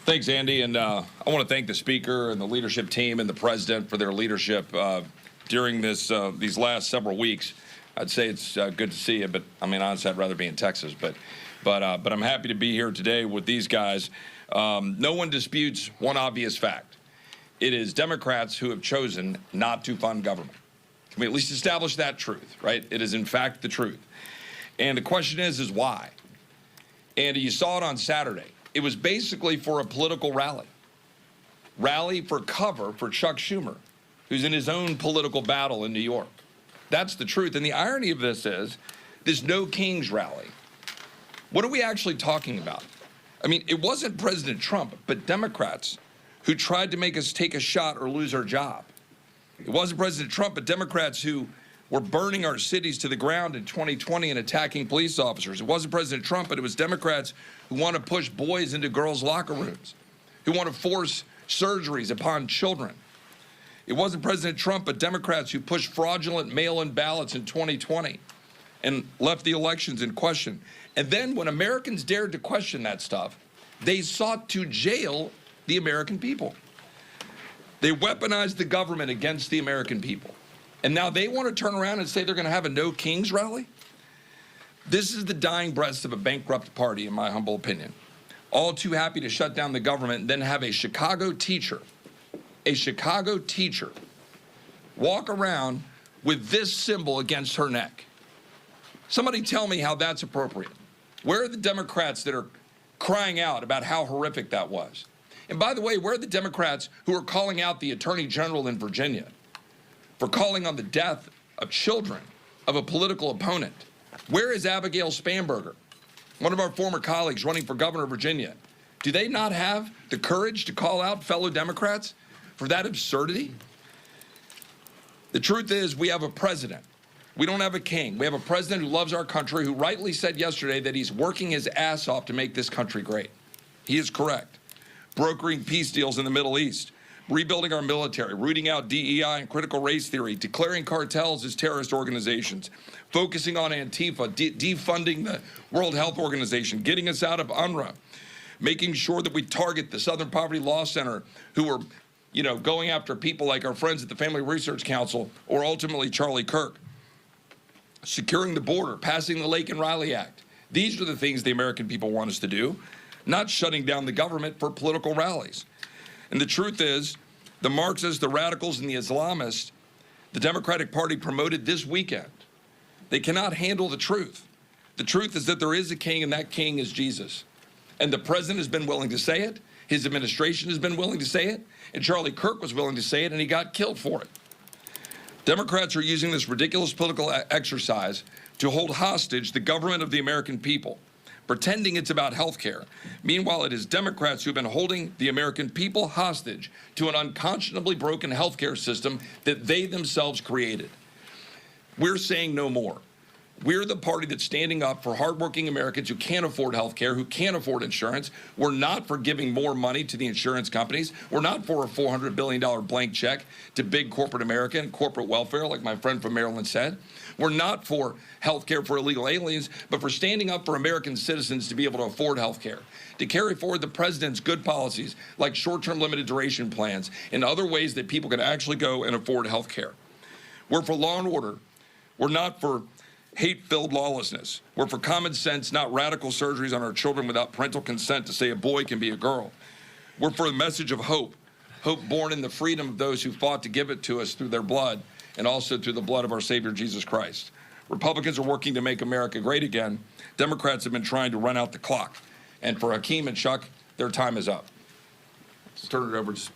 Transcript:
Thanks, Andy. And I want to thank the Speaker and the leadership team and the President for their leadership during these last several weeks. I'd say it's good to see you, but I mean, honestly, I'd rather be in Texas. But I'm happy to be here today with these guys. No one disputes one obvious fact. It is Democrats who have chosen not to fund government. Can we at least establish that truth, right? It is, in fact, the truth. And the question is why? And you saw it on Saturday. It was basically for a political rally for cover for Chuck Schumer, who's in his own political battle in New York. That's the truth. And the irony of this is this No Kings rally. What are we actually talking about? I mean, it wasn't President Trump, but Democrats who tried to make us take a shot or lose our job. It wasn't President Trump, but Democrats who were burning our cities to the ground in 2020 and attacking police officers. It wasn't President Trump, but it was Democrats who want to push boys into girls' locker rooms, who want to force surgeries upon children. It wasn't President Trump, but Democrats who pushed fraudulent mail-in ballots in 2020 and left the elections in question. And then when Americans dared to question that stuff, they sought to jail the American people. They weaponized the government against the American people. And now they want to turn around and say they're going to have a No Kings rally? This is the dying breaths of a bankrupt party, in my humble opinion. All too happy to shut down the government and then have a Chicago teacher walk around with this symbol against her neck. Somebody tell me how that's appropriate. Where are the Democrats that are crying out about how horrific that was? And by the way, where are the Democrats who are calling out the Attorney General in Virginia for calling on the death of children of a political opponent? Where is Abigail Spanberger, one of our former colleagues running for governor of Virginia? Do they not have the courage to call out fellow Democrats for that absurdity? The truth is we have a president. We don't have a king. We have a president who loves our country, who rightly said yesterday that he's working his ass off to make this country great. He is correct. Brokering peace deals in the Middle East, rebuilding our military, rooting out DEI and critical race theory, declaring cartels as terrorist organizations, focusing on Antifa, defunding the World Health Organization, getting us out of UNRWA, making sure that we target the Southern Poverty Law Center, who are, going after people like our friends at the Family Research Council or ultimately Charlie Kirk, securing the border, passing the Lake and Riley Act. These are the things the American people want us to do, not shutting down the government for political rallies. And the truth is, the Marxists, the radicals, and the Islamists, the Democratic Party promoted this weekend. They cannot handle the truth. The truth is that there is a king, and that king is Jesus. And the president has been willing to say it. His administration has been willing to say it. And Charlie Kirk was willing to say it, and he got killed for it. Democrats are using this ridiculous political exercise to hold hostage the government of the American people, pretending it's about health care. Meanwhile, it is Democrats who have been holding the American people hostage to an unconscionably broken health care system that they themselves created. We're saying no more. We're the party that's standing up for hardworking Americans who can't afford health care, who can't afford insurance. We're not for giving more money to the insurance companies. We're not for a $400 billion blank check to big corporate America and corporate welfare, like my friend from Maryland said. We're not for health care for illegal aliens, but for standing up for American citizens to be able to afford health care, to carry forward the president's good policies like short-term limited duration plans and other ways that people can actually go and afford health care. We're for law and order. We're not for hate-filled lawlessness. We're for common sense, not radical surgeries on our children without parental consent to say a boy can be a girl. We're for a message of hope, hope born in the freedom of those who fought to give it to us through their blood and also through the blood of our Savior, Jesus Christ. Republicans are working to make America great again. Democrats have been trying to run out the clock. And for Hakeem and Chuck, their time is up. Let's turn it over to